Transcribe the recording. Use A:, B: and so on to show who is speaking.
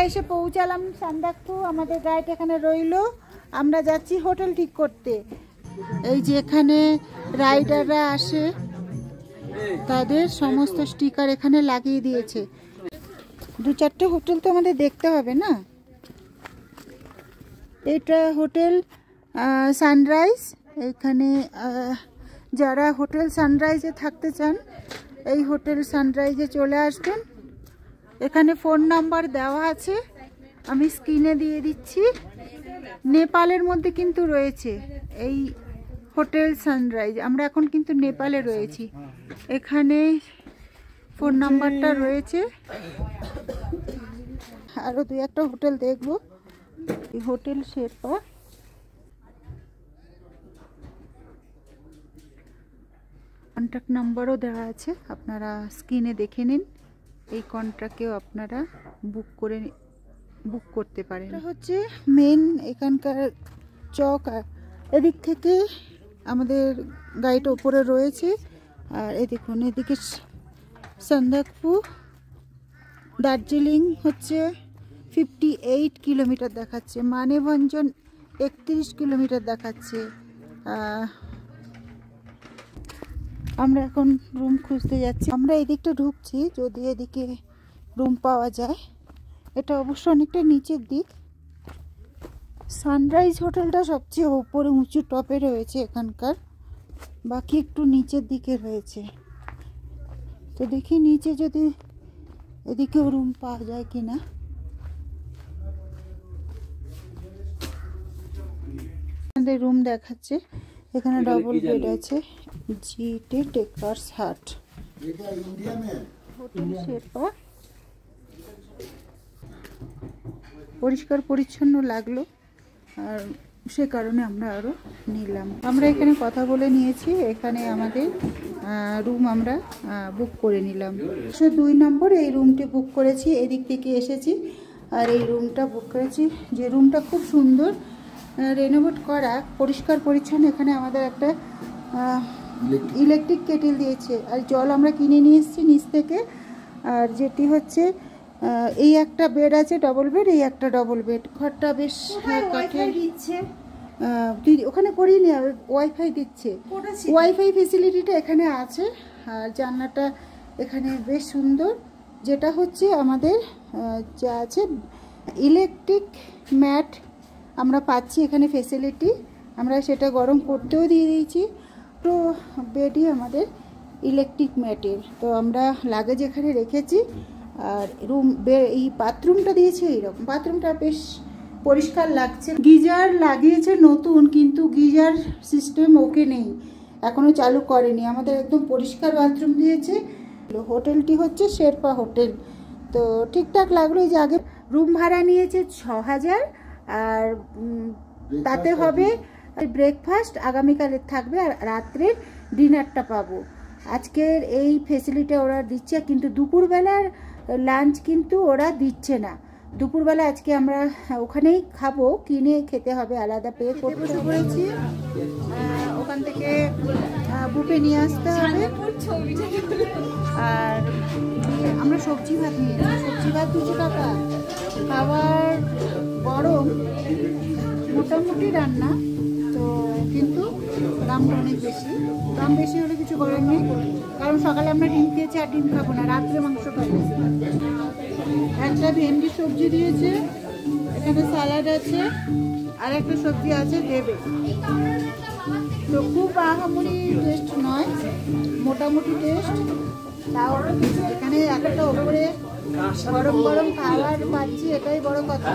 A: এসে পৌঁছালাম সান্দাকফু। আমাদের গাইড এখানে রইলো, আমরা যাচ্ছি হোটেল ঠিক করতে। এই যে এখানে রাইডাররা আসে, তাদের সমস্ত স্টিকার এখানে লাগিয়ে দিয়েছে। 2-4টে হোটেল তো আমাদের দেখতে হবে না। এটা হোটেল সানরাইজ। এখানে যারা হোটেল সানরাইজে থাকতে চান এই হোটেল সানরাইজে চলে আসবেন। এখানে ফোন নাম্বার দেওয়া আছে, আমি স্ক্রিনে দিয়ে দিচ্ছি। নেপালের মধ্যে কিন্তু রয়েছে এই হোটেল সানরাইজ। আমরা এখন কিন্তু নেপালে রয়েছি। এখানে ফোন নাম্বারটা রয়েছে। আরও 2-1টা হোটেল দেখবো। এই হোটেল শেরপা। কন্ট্যাক্ট নাম্বারও দেওয়া আছে, আপনারা স্ক্রিনে দেখে নিন। এই কন্ট্রাক্টেও আপনারা বুক করতে পারেন। এটা হচ্ছে মেন এখানকার চক। এদিক থেকে আমাদের গাড়িটা উপরে রয়েছে। আর এই দেখুন, এদিকে সান্দাকফু। দার্জিলিং হচ্ছে 58 কিলোমিটার দেখাচ্ছে, মানেভঞ্জন 31 কিলোমিটার দেখাচ্ছে। আমরা এখন রুম খুঁজতে যাচ্ছি। আমরা এদিকটা ঢুকছি, যদি এদিকে রুম পাওয়া যায়। এটা অবশ্য অনেকটা নিচের দিক। সানরাইজ হোটেলটা সবচেয়ে উপরে উঁচু টপে রয়েছে এখানকার, বাকি একটু নিচের দিকে রয়েছে। তো দেখি নিচে যদি এদিকেও রুম পাওয়া যায় কিনা। আমাদের রুম দেখাচ্ছে, এখানে ডবল বেড আছে। জিটে টেকার্স হাট, হোটেল শেরপা। পরিষ্কার পরিচ্ছন্ন লাগলো, আর সে কারণে আমরা আরও নিলাম। আমরা এখানে কথা বলে নিয়েছি, এখানে আমাদের রুম আমরা বুক করে নিলাম। 2 নম্বর এই রুমটি বুক করেছি, এদিক থেকে এসেছি আর এই রুমটা বুক করেছি। যে রুমটা খুব সুন্দর, রেনোভেট করা, পরিষ্কার পরিচ্ছন্ন। এখানে আমাদের একটা ইলেকট্রিক কেটেল দিয়েছে, আর জল আমরা কিনে নিয়ে এসেছি নিচ থেকে। আর যেটি হচ্ছে এই একটা বেড আছে, ডবল বেড, এই একটা ডবল বেড। ঘরটা বেশ কাঠের দিচ্ছে, ওখানে করিয়ে নিয়ে ওয়াইফাই দিচ্ছে। ওয়াইফাই ফেসিলিটিটা এখানে আছে। আর জানলাটা এখানে বেশ সুন্দর। যেটা হচ্ছে আমাদের যা আছে ইলেকট্রিক ম্যাট আমরা পাচ্ছি এখানে ফেসিলিটি, আমরা সেটা গরম করতেও দিয়ে দিয়েছি। তো বেডই আমাদের ইলেকট্রিক ম্যাটের। তো আমরা লাগেজ এখানে রেখেছি। আর এই বাথরুমটা দিয়েছে এইরকম, বাথরুমটা বেশ পরিষ্কার লাগছে। গিজার লাগিয়েছে নতুন, কিন্তু গিজার সিস্টেম ওকে নেই, এখনো চালু করেনি। আমাদের একদম পরিষ্কার বাথরুম দিয়েছে। হোটেলটি হচ্ছে শেরপা হোটেল। তো ঠিকঠাক লাগলো। এই যে আগে রুম ভাড়া নিয়েছে 6000, আর তাতে হবে ব্রেকফাস্ট আগামীকালের থাকবে, আর রাত্রের ডিনারটা পাবো। আজকের এই ফেসিলিটি ওরা দিচ্ছে, কিন্তু দুপুরবেলার লাঞ্চ কিন্তু ওরা দিচ্ছে না। দুপুরবেলা আজকে আমরা ওখানেই খাবো, কিনে খেতে হবে, আলাদা পে করতে করেছি। ওখান থেকে বুফে নিয়ে আসতে হবে। আর আমরা সবজি ভাত নিয়েছি, সবজি ভাত 200 টাকা। খাবার গরম, মোটামুটি রান্না তো, কিন্তু দামটা অনেক বেশি। দাম বেশি হলে কিছু করার নেই, কারণ সকালে আমরা ডিম খেয়েছি, আর ডিম খাবো না, রাত্রে মাংস খাবো। একটা ভেন্ডি সবজি দিয়েছে, এখানে স্যালাড আছে, আর একটা সবজি আছে দেবে। তো খুব আহামরি টেস্ট নয়, মোটামুটি টেস্ট। তাও এখানে একটা ওপরে গরম গরম খাবার পাচ্ছি, এটাই বড় কথা।